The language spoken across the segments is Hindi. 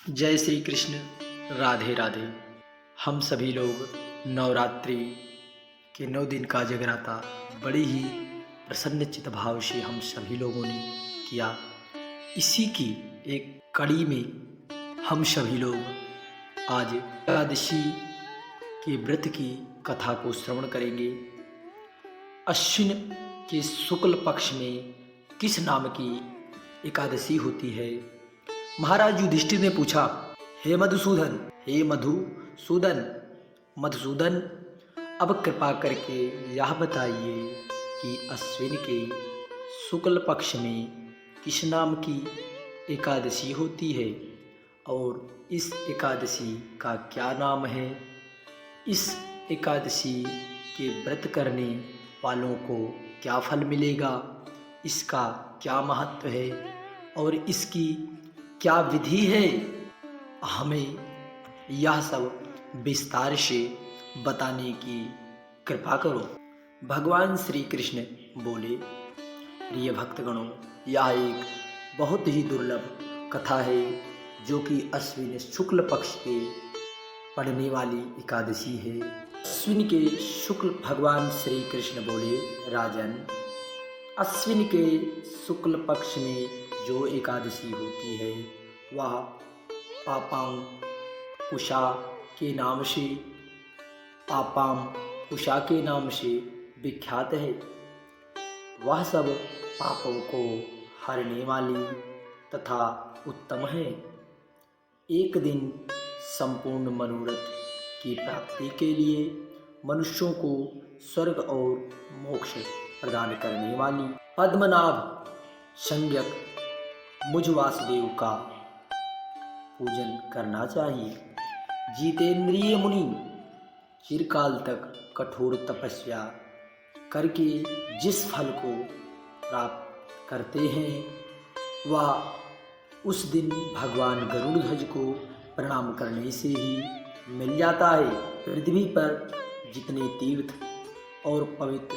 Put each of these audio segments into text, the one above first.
जय श्री कृष्ण। राधे राधे। हम सभी लोग नवरात्रि के 9 दिन का जगराता बड़ी ही प्रसन्नचित भाव से हम सभी लोगों ने किया। इसी की एक कड़ी में हम सभी लोग आज एकादशी के व्रत की कथा को श्रवण करेंगे। अश्विन के शुक्ल पक्ष में किस नाम की एकादशी होती है? महाराज युधिष्ठिर ने पूछा, हे मधुसूदन, हे मधुसूदन, मधुसूदन, अब कृपा करके यह बताइए कि अश्विन के शुक्ल पक्ष में किस नाम की एकादशी होती है और इस एकादशी का क्या नाम है? इस एकादशी के व्रत करने वालों को क्या फल मिलेगा? इसका क्या महत्व है और इसकी क्या विधि है? हमें यह सब विस्तार से बताने की कृपा करो। भगवान श्री कृष्ण बोले, प्रिय भक्तगणों, यह एक बहुत ही दुर्लभ कथा है जो कि अश्विन शुक्ल पक्ष के पड़ने वाली एकादशी है। अश्विन के शुक्ल भगवान श्री कृष्ण बोले, राजन, अश्विन के शुक्ल पक्ष में जो एकादशी होती है वह पापांकुशा के नाम से विख्यात है। वह सब पापों को हरने वाली तथा उत्तम है। एक दिन संपूर्ण मनोरथ की प्राप्ति के लिए मनुष्यों को स्वर्ग और मोक्ष प्रदान करने वाली पद्मनाभ संज्ञक मुझ वासुदेव का पूजन करना चाहिए। जितेंद्रिय मुनि चिरकाल तक कठोर तपस्या करके जिस फल को प्राप्त करते हैं वह उस दिन भगवान गरुड़ ध्वज को प्रणाम करने से ही मिल जाता है। पृथ्वी पर जितने तीर्थ और पवित्र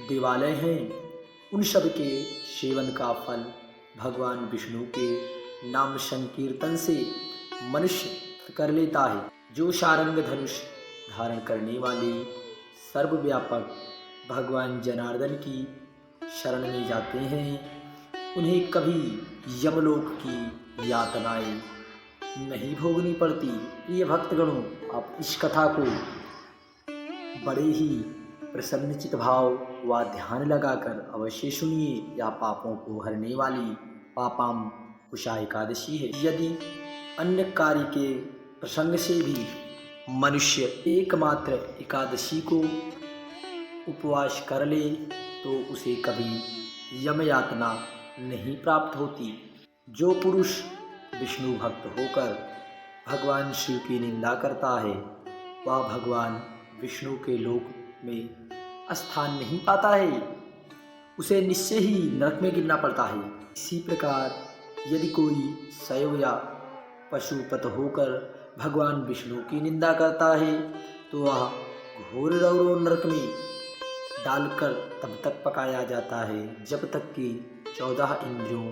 देवालय हैं उन सब के सेवन का फल भगवान विष्णु के नाम संकीर्तन से मनुष्य कर लेता है। जो शारंग धनुष धारण करने वाले सर्वव्यापक भगवान जनार्दन की शरण में जाते हैं उन्हें कभी यमलोक की यातनाएं नहीं भोगनी पड़ती। प्रिय भक्तगणों, आप इस कथा को बड़े ही प्रसन्नचित भाव व ध्यान लगाकर अवश्य सुनिए। या पापों को हरने वाली पापांकुशा एकादशी है। यदि अन्य कार्य के प्रसंग से भी मनुष्य एकमात्र एकादशी को उपवास कर ले तो उसे कभी यम यातना नहीं प्राप्त होती। जो पुरुष विष्णु भक्त होकर भगवान शिव की निंदा करता है वह भगवान विष्णु के लोक में स्थान नहीं पाता है, उसे निश्चय ही नरक में गिरना पड़ता है। इसी प्रकार यदि कोई शैव या पशुपत होकर भगवान विष्णु की निंदा करता है तो वह घोर रौरव नरक में डालकर तब तक पकाया जाता है जब तक कि 14 इंद्रियों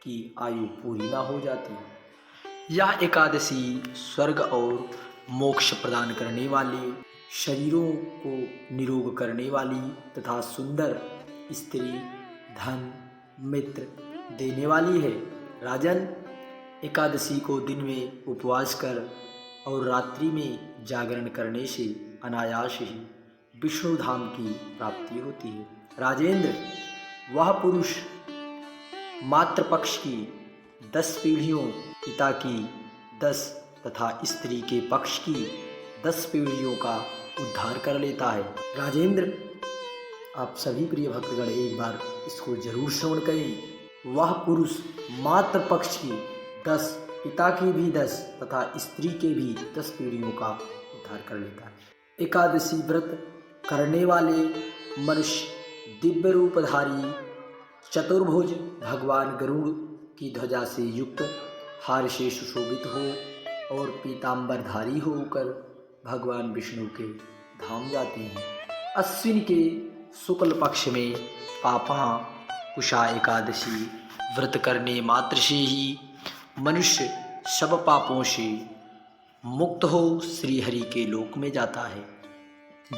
की आयु पूरी ना हो जाती। यह एकादशी स्वर्ग और मोक्ष प्रदान करने वाली, शरीरों को निरोग करने वाली तथा सुंदर स्त्री, धन, मित्र देने वाली है। राजन, एकादशी को दिन में उपवास कर और रात्रि में जागरण करने से अनायास ही विष्णु धाम की प्राप्ति होती है। राजेंद्र, वह पुरुष मातृपक्ष की 10 पीढ़ियों, पिता की 10 तथा स्त्री के पक्ष की 10 पीढ़ियों का उद्धार कर लेता है। राजेंद्र, आप सभी प्रिय भक्तगण एक बार इसको जरूर श्रवण करें। वह पुरुष मातृ पक्ष की 10, पिता की भी 10 तथा स्त्री के भी 10 पीढ़ियों का उद्धार कर लेता है। एकादशी व्रत करने वाले मनुष्य दिव्य रूपधारी चतुर्भुज भगवान गरुड़ की ध्वजा से युक्त, हार से सुशोभित हो और पीताम्बरधारी होकर भगवान विष्णु के धाम जाते हैं। अश्विन के शुक्ल पक्ष में पापांकुशा एकादशी व्रत करने मात्र से ही मनुष्य सब पापों से मुक्त हो श्री हरि के लोक में जाता है।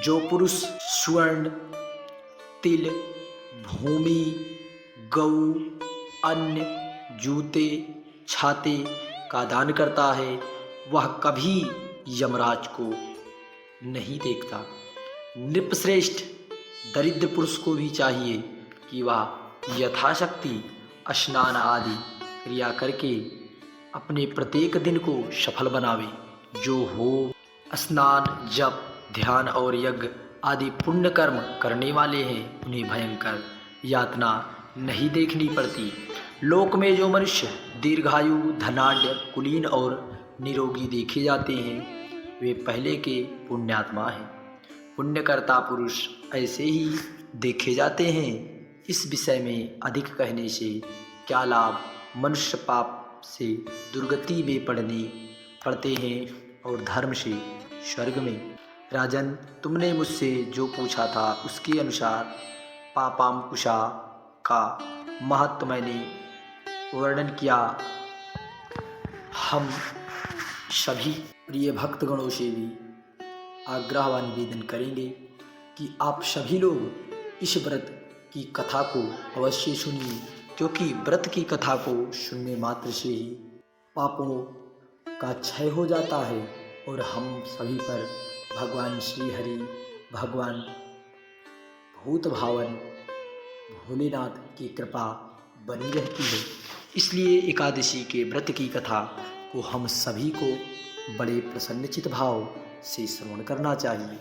जो पुरुष स्वर्ण, तिल, भूमि, गौ, अन्न, जूते, छाते का दान करता है, वह कभी यमराज को नहीं देखता। नृपश्रेष्ठ दरिद्र पुरुष को भी चाहिए कि वह यथाशक्ति स्नान आदि क्रिया करके अपने प्रत्येक दिन को सफल बनावे। जो हो स्नान, जप, ध्यान और यज्ञ आदि पुण्य कर्म करने वाले हैं, उन्हें भयंकर यातना नहीं देखनी पड़ती। लोक में जो मनुष्य दीर्घायु, धनाढ्य, कुलीन और निरोगी देखे जाते हैं, वे पहले के पुण्यात्मा हैं। पुण्यकर्ता पुरुष ऐसे ही देखे जाते हैं। इस विषय में अधिक कहने से क्या लाभ। मनुष्य पाप से दुर्गति में पड़ते हैं और धर्म से स्वर्ग में। राजन, तुमने मुझसे जो पूछा था उसके अनुसार पापांकुशा का महत्व मैंने वर्णन किया। हम सभी प्रिय भक्तगणों से भी आग्रह व निवेदन करेंगे कि आप सभी लोग इस व्रत की कथा को अवश्य सुनिए, क्योंकि व्रत की कथा को सुनने मात्र से ही पापों का क्षय हो जाता है और हम सभी पर भगवान श्री हरि, भगवान भूत भावन भोलेनाथ की कृपा बनी रहती है। इसलिए एकादशी के व्रत की कथा को हम सभी को बड़े प्रसन्नचित भाव से श्रवण करना चाहिए।